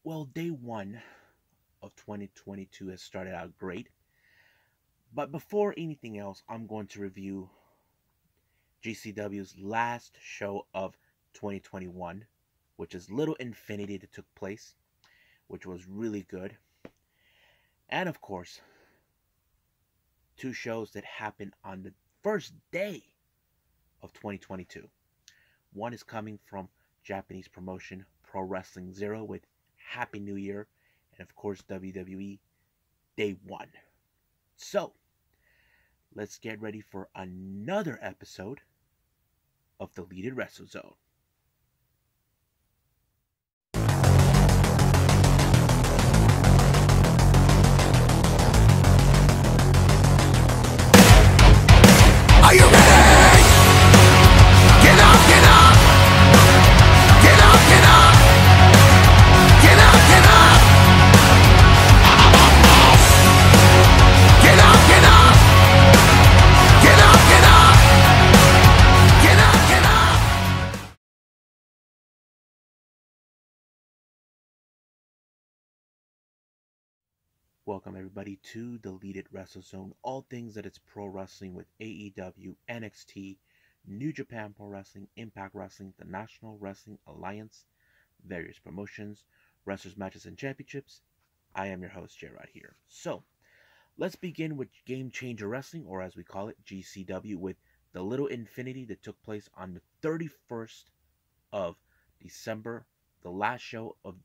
Well, day one of 2022 has started out great. But before anything else, I'm going to review GCW's last show of 2021, which is Little Infinity that took place, which was really good. And of course, two shows that happened on the first day of 2022. One is coming from Japanese promotion Pro Wrestling Zero with Happy New Year, and of course WWE Day 1. So, let's get ready for another episode of the Deleted Wrestle Zone. Are you ready? Get up, get up! Get up, get up! Get up, get up! Get up, get up! Get up, get up! Get up, get up! Welcome everybody to the Deleted Wrestle Zone. All things that it's pro wrestling with AEW, NXT, New Japan Pro Wrestling, Impact Wrestling, the National Wrestling Alliance, various promotions, wrestlers, matches, and championships. I am your host, Jay, right here. So, let's begin with Game Changer Wrestling, or as we call it, GCW, with the Little Infinity that took place on the 31st of December, the last show of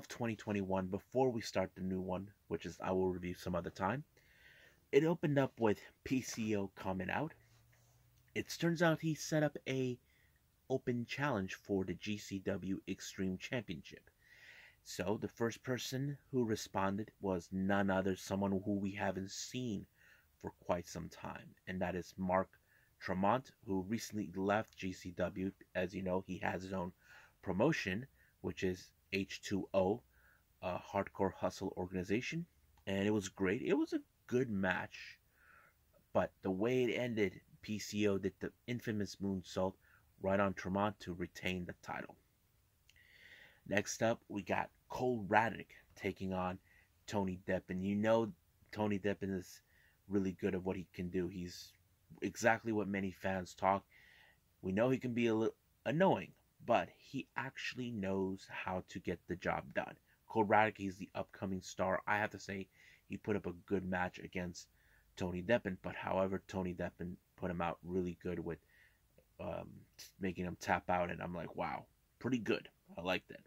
2021 before we start the new one, which is I will review some other time. It opened up with PCO coming out. It turns out he set up a open challenge for the GCW Extreme Championship. So the first person who responded was none other, someone who we haven't seen for quite some time, and that is Mark Tremont, who recently left GCW. As you know, he has his own promotion, which is H2O, a hardcore hustle organization, and it was great. It was a good match, but the way it ended, PCO did the infamous moonsault right on Tremont to retain the title. Next up, we got Cole Raddick taking on Tony Deppen. You know Tony Deppen is really good at what he can do. He's exactly what many fans talk. We know he can be a little annoying, but he actually knows how to get the job done. Cole Raddick is the upcoming star. I have to say, he put up a good match against Tony Deppen, but however, Tony Deppen put him out really good with making him tap out, and I'm like, wow, pretty good. I like that.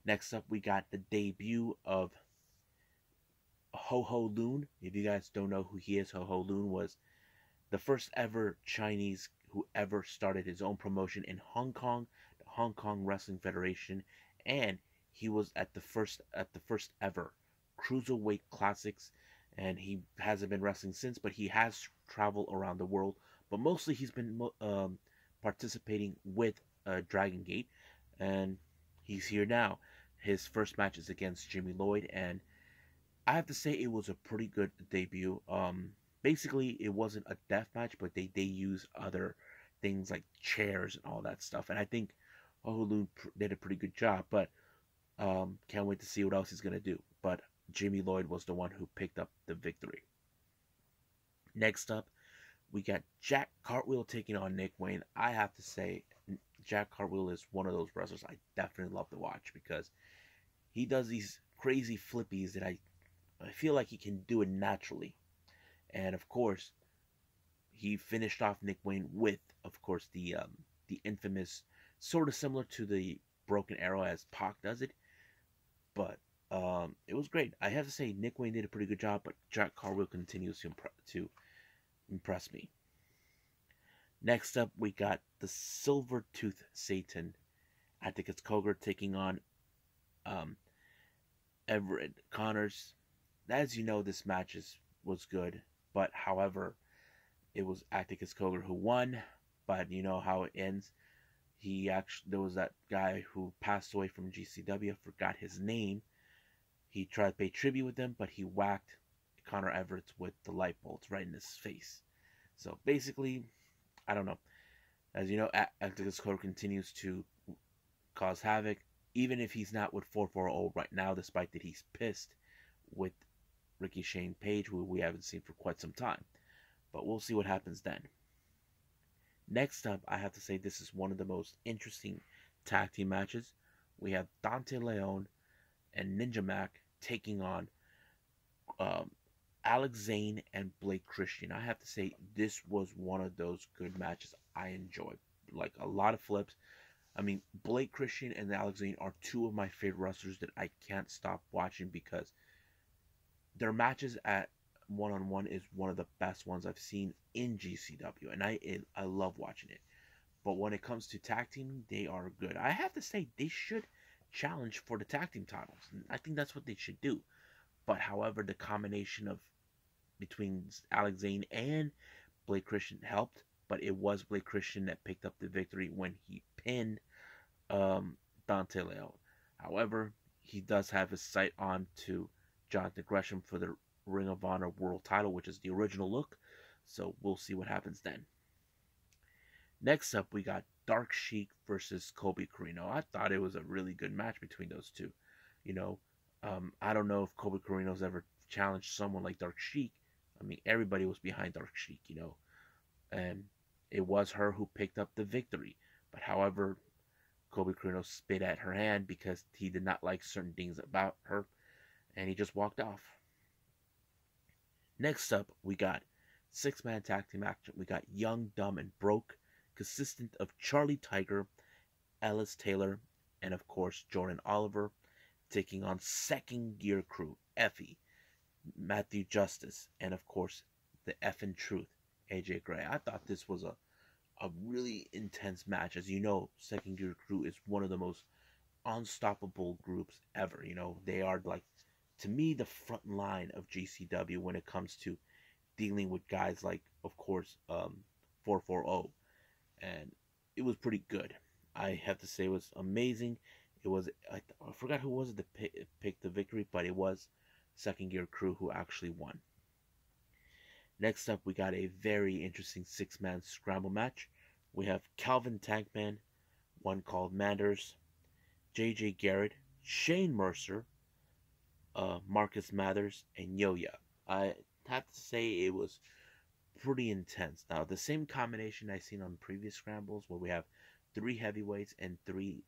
Next up, we got the debut of Ho Ho Lun. If you guys don't know who he is, Ho Ho Lun was the first ever Chinese who ever started his own promotion in Hong Kong, the Hong Kong Wrestling Federation, and he was at the first ever Cruiserweight Classics, and he hasn't been wrestling since, but he has traveled around the world, but mostly he's been participating with Dragon Gate, and he's here now. His first match is against Jimmy Lloyd, and I have to say it was a pretty good debut. Basically, it wasn't a death match, but they use other things like chairs and all that stuff. And I think Ohulu did a pretty good job, but can't wait to see what else he's going to do. But Jimmy Lloyd was the one who picked up the victory. Next up, we got Jack Cartwheel taking on Nick Wayne. I have to say, Jack Cartwheel is one of those wrestlers I definitely love to watch because he does these crazy flippies that I feel like he can do it naturally. And of course, he finished off Nick Wayne with, of course, the infamous, sort of similar to the Broken Arrow as Pac does it. But it was great. I have to say, Nick Wayne did a pretty good job, but Jack Cartwheel continues to impress me. Next up, we got the Silver Tooth Satan, Atticus Cogar, taking on Everett Connors. As you know, this match was good. But however, it was Atticus Cogar who won. But you know how it ends. There was that guy who passed away from GCW. I forgot his name. He tried to pay tribute with him, but he whacked Connor Everett with the light bolts right in his face. So basically, I don't know. As you know, Atticus Cogar continues to cause havoc. even if he's not with 440 right now, despite that he's pissed with Ricky Shane Page, who we haven't seen for quite some time. But we'll see what happens then. Next up, I have to say this is one of the most interesting tag team matches. We have Dante Leon and Ninja Mac taking on um, Alex Zane and Blake Christian. I have to say this was one of those good matches I enjoyed. Like a lot of flips. I mean, Blake Christian and Alex Zane are two of my favorite wrestlers that I can't stop watching because their matches at one-on-one is one of the best ones I've seen in GCW, and I love watching it. But when it comes to tag teaming, they are good. I have to say they should challenge for the tag team titles. I think that's what they should do. But however, the combination of between Alex Zane and Blake Christian helped. But it was Blake Christian that picked up the victory when he pinned Dante Leon. However, he does have his sight on to Jonathan Gresham for the Ring of Honor World title, which is the original look. So we'll see what happens then. Next up, we got Dark Sheik versus Kobe Carino. I thought it was a really good match between those two. You know, I don't know if Kobe Carino's ever challenged someone like Dark Sheik. I mean, everybody was behind Dark Sheik, you know, and it was her who picked up the victory. But however, Kobe Carino spit at her hand because he did not like certain things about her, and he just walked off. Next up, we got six-man tag team action. We got Young, Dumb, and Broke, consistent of Charlie Tiger, Ellis Taylor, and of course Jordan Oliver, taking on Second Gear Crew, Effie, Matthew Justice, and of course the Effin' Truth, AJ Gray. I thought this was a really intense match. As you know, Second Gear Crew is one of the most unstoppable groups ever. You know, they are like, to me, the front line of GCW when it comes to dealing with guys like, of course, 440. And it was pretty good. I have to say it was amazing. It was, I forgot who was it that picked the victory, but it was Second Gear Crew who actually won. Next up, we got a very interesting six-man scramble match. We have Calvin Tankman, one called Manders, JJ Garrett, Shane Mercer, Marcus Mathers, and Yo-Ya. I have to say it was pretty intense. Now, the same combination I've seen on previous scrambles where we have 3 heavyweights and 3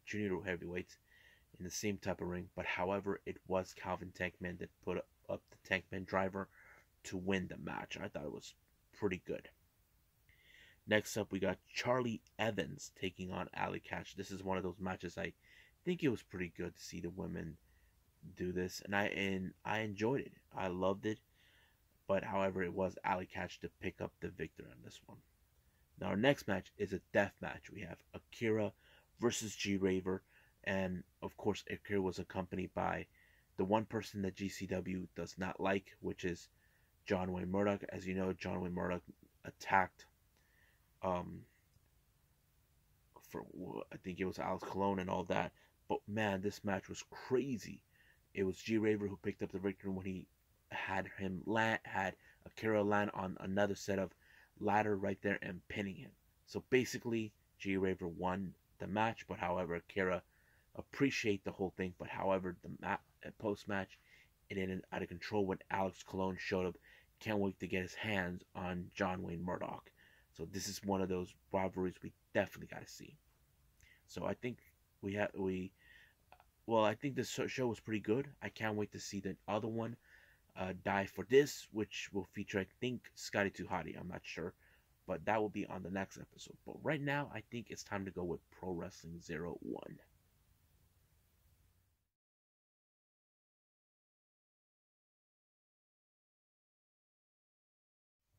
junior heavyweights in the same type of ring, but however, it was Calvin Tankman that put up the Tankman driver to win the match. I thought it was pretty good. Next up, we got Charlie Evans taking on Alley Catch. This is one of those matches I think it was pretty good to see the women do this, and I enjoyed it. I loved it. But however, it was Alley Catch to pick up the victory on this one. Now, our next match is a death match. We have Akira versus G-Raver. And, of course, Akira was accompanied by the one person that GCW does not like, which is John Wayne Murdoch. As you know, John Wayne Murdoch attacked, for I think it was Alex Colon and all that. But, man, this match was crazy. It was G-Raver who picked up the victory when he had Akira land on another set of ladder right there and pinning him. So basically, G-Raver won the match, but however, Akira appreciate the whole thing. But however, the post-match, it ended out of control when Alex Colon showed up. Can't wait to get his hands on John Wayne Murdoch. So this is one of those rivalries we definitely got to see. So I think I think this show was pretty good. I can't wait to see the other one. Die for this, which will feature, I think, Scotty 2 Hottie. I'm not sure, but that will be on the next episode. But right now, I think it's time to go with Pro Wrestling ZERO1.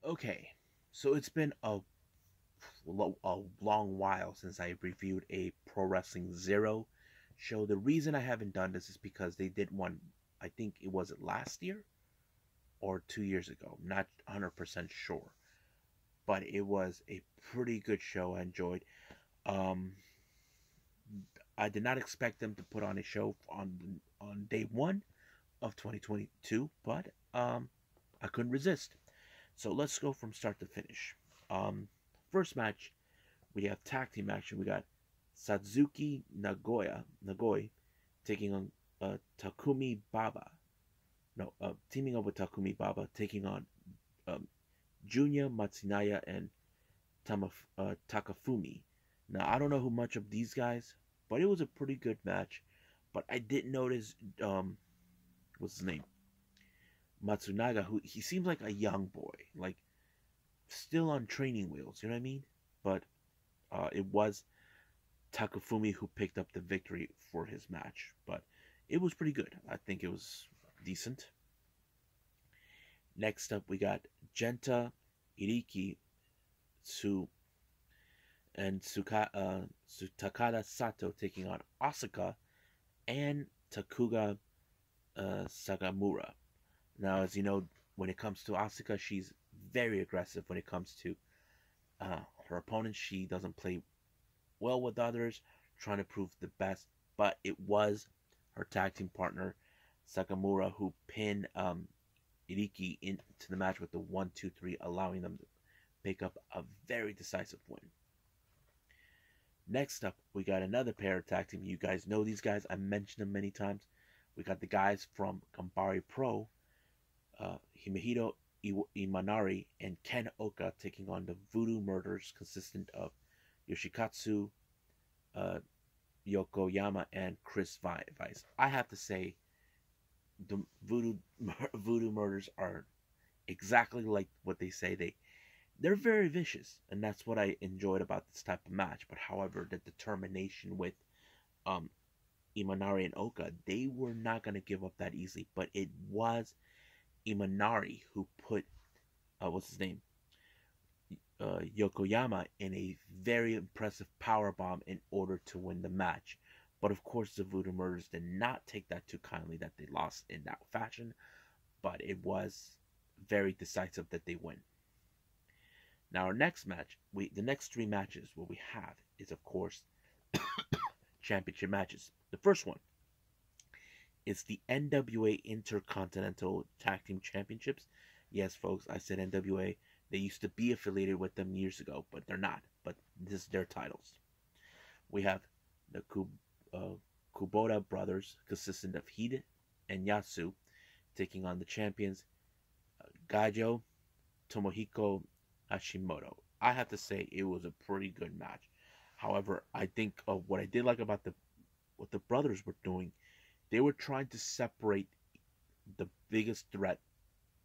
Okay, so it's been a long while since I reviewed a Pro Wrestling Zero show. The reason I haven't done this is because they did one, I think it was last year or 2 years ago. I'm not 100% sure. But it was a pretty good show. I enjoyed. I did not expect them to put on a show on day 1 of 2022, but I couldn't resist. So let's go from start to finish. First match, we have tag team action. We got Satsuki Nagoi taking on Takumi Baba. No, teaming up with Takumi Baba, taking on um, Junya Matsunaya and Takafumi. Now, I don't know who much of these guys, but it was a pretty good match. But I did notice, what's his name? Matsunaga, who he seems like a young boy, like still on training wheels, you know what I mean? But it was Takafumi who picked up the victory for his match. But it was pretty good. I think it was decent. Next up, we got Genta Iriki Tsu and Takada Sato taking on Asuka and Takuga Sagamura. Now, as you know, when it comes to Asuka, she's very aggressive when it comes to her opponents. She doesn't play well with others, trying to prove the best. But it was her tag team partner, Sagamura, who pinned Iriki into the match with the 1-2-3, allowing them to pick up a very decisive win. Next up, we got another pair of tag team. You guys know these guys. I mentioned them many times. We got the guys from Gambari Pro, Himehiro Imanari and Ken Oka taking on the Voodoo Murders, consistent of Yoshikatsu, Yokoyama, and Chris Vice. I have to say, the Voodoo Murders are exactly like what they say. They're very vicious, and that's what I enjoyed about this type of match. But however, the determination with Imanari and Oka, they were not going to give up that easily. But it was Imanari who put what's his name, Yokoyama in a very impressive power bomb in order to win the match. But of course, the Voodoo Murders did not take that too kindly that they lost in that fashion. But it was very decisive that they win. Now, our next match, the next three matches, what we have is, of course, championship matches. The first one is the NWA Intercontinental Tag Team Championships. Yes, folks, I said NWA. They used to be affiliated with them years ago, but they're not. But this is their titles. We have the Kubota brothers, consistent of Hide and Yasu, taking on the champions Gajo, Tomohiko Hashimoto. I have to say it was a pretty good match. However, I think what I did like about what the brothers were doing, they were trying to separate the biggest threat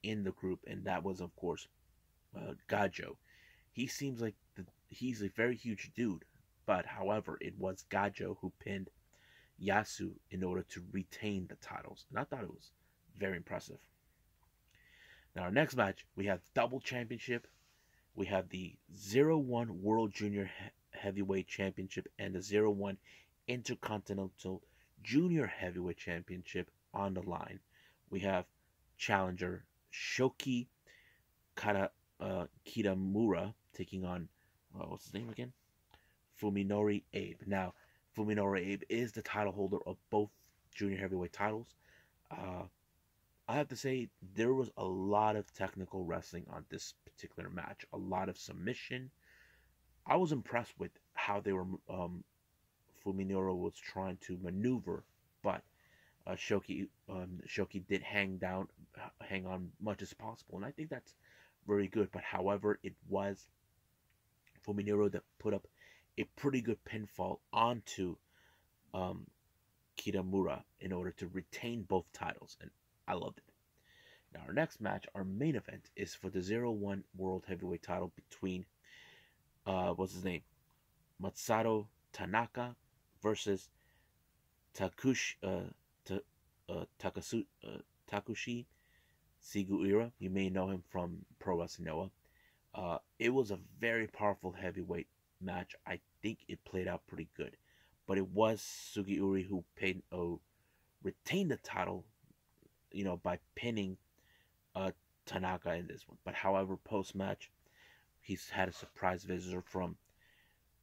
in the group, and that was, of course, Gajo. He seems like he's a very huge dude, but however, it was Gajo who pinned Yasu in order to retain the titles, and I thought it was very impressive. Now, our next match, we have double championship. We have the 01 World Junior Heavyweight Championship and the 01 Intercontinental Junior Heavyweight Championship on the line. We have challenger Shoki Kitamura taking on, what's his name again? Fuminori Abe. Now, Fuminori Abe is the title holder of both junior heavyweight titles. I have to say, there was a lot of technical wrestling on this particular match. A lot of submission. I was impressed with how they were, Fuminori was trying to maneuver, but Shoki did hang on much as possible, and I think that's very good. But however, it was Fuminori that put up a pretty good pinfall onto Kitamura in order to retain both titles, and I loved it. Now, our next match, our main event, is for the 01 World Heavyweight title between, what's his name? Masato Tanaka versus Takushi Sugiura. You may know him from Pro Wrestling ZERO1. It was a very powerful heavyweight match. I think it played out pretty good. But it was Sugiura who retained the title, by pinning Tanaka in this one. But however, post-match, he's had a surprise visitor from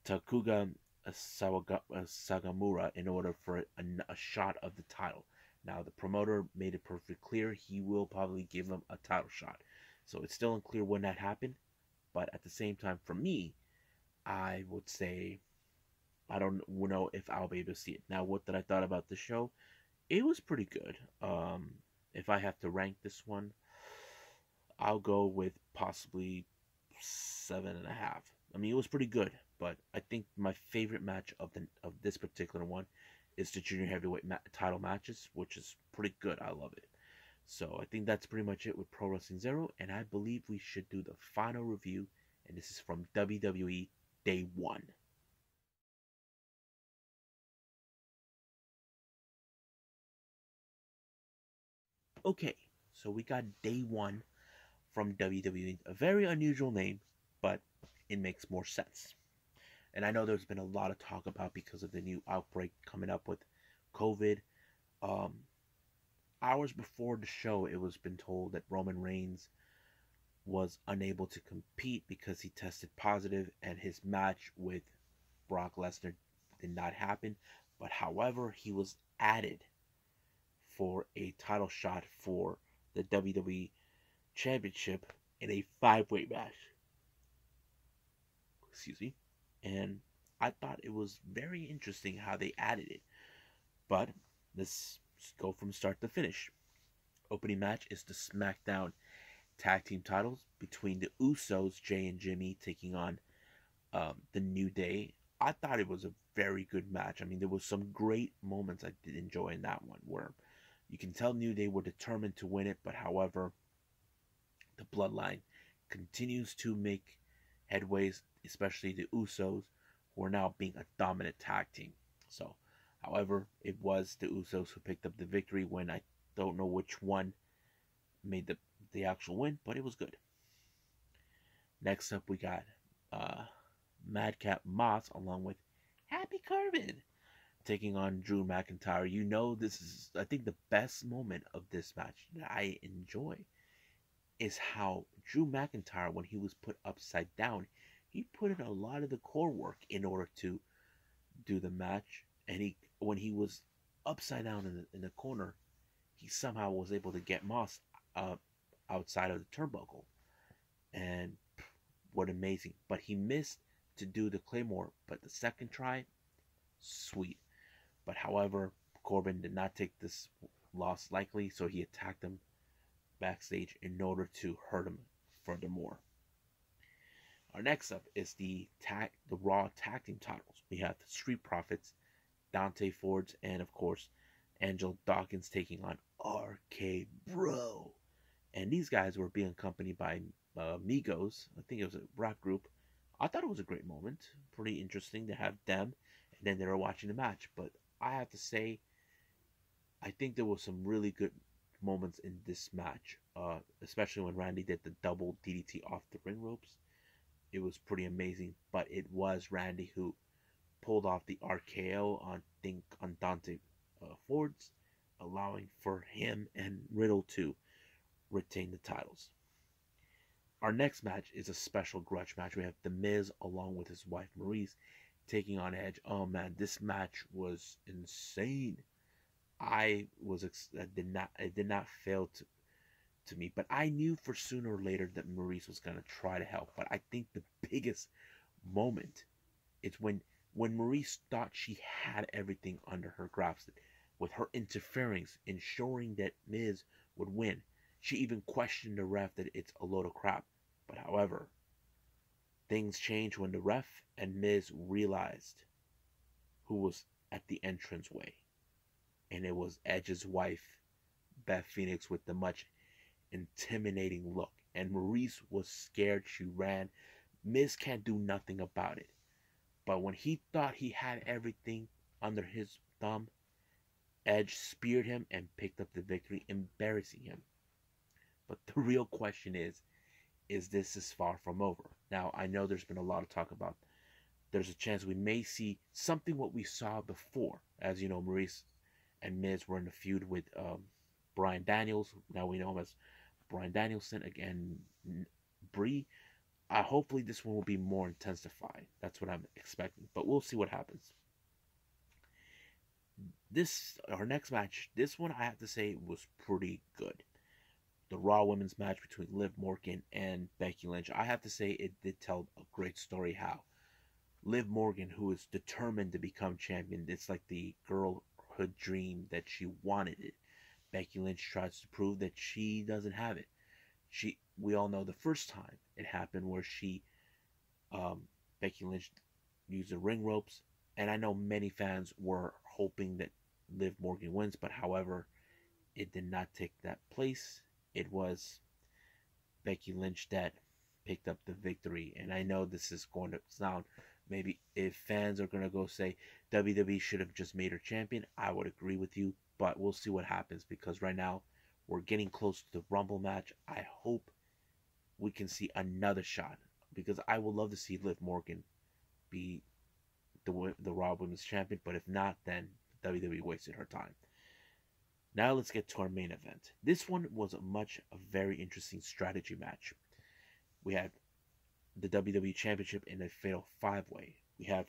Takuga Sagamura in order for a shot of the title. Now, the promoter made it perfectly clear he will probably give him a title shot. So it's still unclear when that happened. But at the same time, for me, I would say I don't know if I'll be able to see it. Now, what did I thought about the show? It was pretty good. If I have to rank this one, I'll go with possibly 7.5. I mean, it was pretty good, but I think my favorite match of this particular one is the junior heavyweight title matches, which is pretty good. I love it. So I think that's pretty much it with Pro Wrestling Zero, and I believe we should do the final review, and this is from WWE Day 1. Okay, so we got Day 1 from WWE. A very unusual name, but it makes more sense. And I know there's been a lot of talk about because of the new outbreak coming up with COVID. Um, Hours before the show, it was been told that Roman Reigns was unable to compete because he tested positive, and his match with Brock Lesnar did not happen. But however, he was added for a title shot for the WWE Championship in a 5-way match. Excuse me. And I thought it was very interesting how they added it. But let's go from start to finish. Opening match is the SmackDown Tag Team titles between the Usos, Jay and Jimmy, taking on the New Day. I thought it was a very good match. I mean, there was some great moments I did enjoy in that one where you can tell New Day were determined to win it, but however, the Bloodline continues to make headways, especially the Usos, who are now being a dominant tag team. So, however, it was the Usos who picked up the victory when I don't know which one made the actual win, but it was good. Next up, we got Madcap Moss along with Happy Corbin taking on Drew McIntyre. You know, this is, I think, the best moment of this match that I enjoy is how Drew McIntyre, when he was put upside down, he put in a lot of the core work in order to do the match. And when he was upside down in the corner, he somehow was able to get Moss outside of the turnbuckle. And what amazing. But he missed to do the Claymore, but the second try, sweet. But however, Corbin did not take this loss lightly, so he attacked him backstage in order to hurt him furthermore. Our next up is the Raw Tag Team titles. We have the Street Profits, Dante Fords, and of course, Angelo Dawkins taking on RK Bro. And these guys were being accompanied by Migos. I think it was a rap group. I thought it was a great moment. Pretty interesting to have them, and then they were watching the match. But I have to say, I think there was some really good moments in this match, especially when Randy did the double DDT off the ring ropes. It was pretty amazing, but it was Randy who pulled off the RKO on Dante Fords, allowing for him and Riddle to retain the titles. Our next match is a special grudge match. We have The Miz along with his wife Maryse taking on Edge. Oh man, this match was insane. It did not fail to me, but I knew for sooner or later that Maryse was gonna try to help. But I think the biggest moment is when Maryse thought she had everything under her grasp, with her interference, ensuring that Miz would win. She even questioned the ref that it's a load of crap. But however, things changed when the ref and Miz realized who was at the entranceway. And it was Edge's wife, Beth Phoenix, with the much intimidating look. And Maryse was scared. She ran. Miz can't do nothing about it. But when he thought he had everything under his thumb, Edge speared him and picked up the victory, embarrassing him. But the real question is this is far from over? Now, I know there's been a lot of talk about there's a chance we may see something what we saw before. As you know, Maryse and Miz were in a feud with Bryan Daniels. Now we know him as Bryan Danielson. Again, Brie. Hopefully this one will be more intensified. That's what I'm expecting. But we'll see what happens. Our next match, this one I have to say was pretty good. The Raw Women's match between Liv Morgan and Becky Lynch. I have to say it did tell a great story how Liv Morgan, who is determined to become champion. It's like the girlhood dream that she wanted it. Becky Lynch tries to prove that she doesn't have it. We all know the first time it happened where um, Becky Lynch used the ring ropes, and I know many fans were hoping that Liv Morgan wins, but however, it did not take that place. It was Becky Lynch that picked up the victory. And I know this is going to sound, maybe if fans are going to go say WWE should have just made her champion, I would agree with you. But we'll see what happens, because right now we're getting close to the Rumble match. I hope we can see another shot, because I would love to see Liv Morgan be the Raw Women's Champion. But if not, then WWE wasted her time. Now let's get to our main event. This one was a very interesting strategy match. We had the WWE Championship in a fatal five-way. We have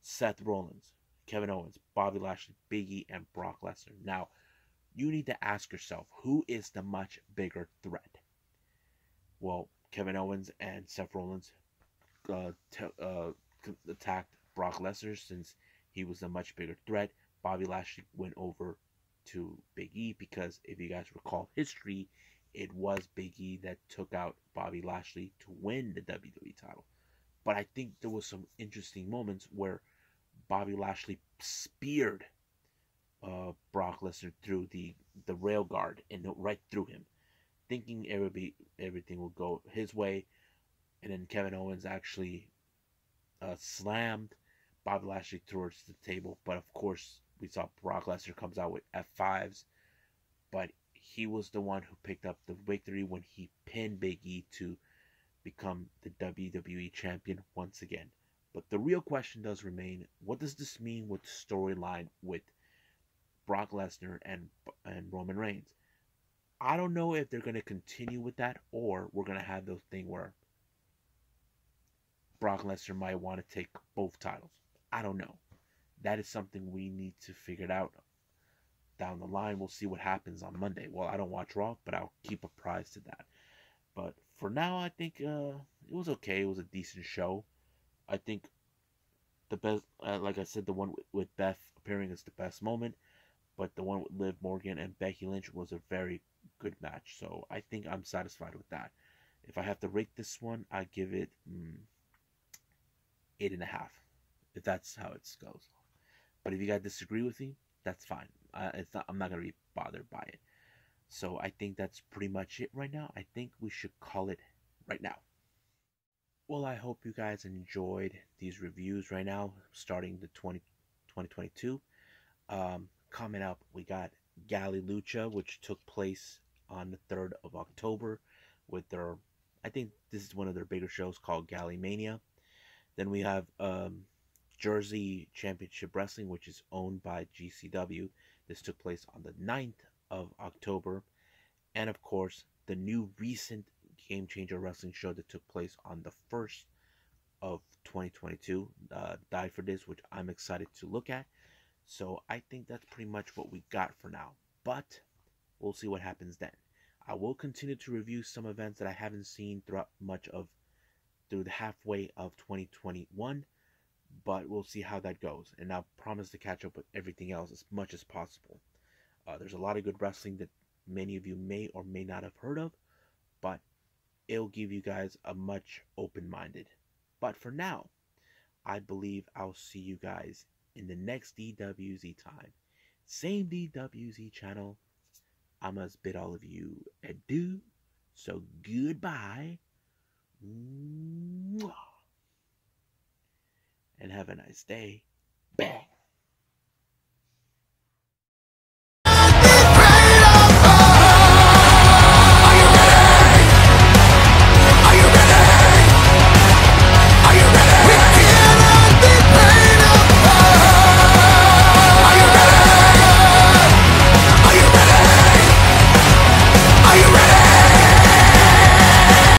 Seth Rollins, Kevin Owens, Bobby Lashley, Big E, and Brock Lesnar. Now, you need to ask yourself, who is the much bigger threat? Well, Kevin Owens and Seth Rollins attacked Brock Lesnar since he was a much bigger threat. Bobby Lashley went over to Big E because, if you guys recall history, it was Big E that took out Bobby Lashley to win the WWE title. But I think there was some interesting moments where Bobby Lashley speared Brock Lesnar through the rail guard and right through him, thinking everything would go his way. And then Kevin Owens actually slammed Bobby Lashley towards the table. But of course, we saw Brock Lesnar comes out with F5s. But he was the one who picked up the victory when he pinned Big E to become the WWE champion once again. But the real question does remain, what does this mean with the storyline with Brock Lesnar and Roman Reigns? I don't know if they're going to continue with that, or we're going to have those thing where Brock Lesnar might want to take both titles. I don't know. That is something we need to figure out down the line. We'll see what happens on Monday. Well, I don't watch Raw, but I'll keep apprised to that. But for now, I think it was okay. It was a decent show. I think the best, like I said, the one with Beth appearing is the best moment. But the one with Liv Morgan and Becky Lynch was a very good match. So I think I'm satisfied with that. If I have to rate this one, I give it 8.5. If that's how it goes. But if you guys disagree with me, that's fine. I'm not gonna be bothered by it. So I think that's pretty much it right now. I think we should call it right now. Well, I hope you guys enjoyed these reviews right now, starting the 2022. Coming up, we got Galley Lucha, which took place on the 3rd of October with their, I think this is one of their bigger shows called Galley Mania. Then we have Jersey Championship Wrestling, which is owned by GCW. This took place on the 9th of October. And of course, the new recent Game Changer Wrestling show that took place on the 1st of 2022, Die for This, which I'm excited to look at. So I think that's pretty much what we got for now. But we'll see what happens then. I will continue to review some events that I haven't seen through the halfway of 2021. But we'll see how that goes. And I'll promise to catch up with everything else as much as possible. There's a lot of good wrestling that many of you may or may not have heard of. But it'll give you guys a much open-minded. But for now, I believe I'll see you guys in the next DWZ time. Same DWZ channel. I must bid all of you adieu. So goodbye. Mwah. And have a nice day.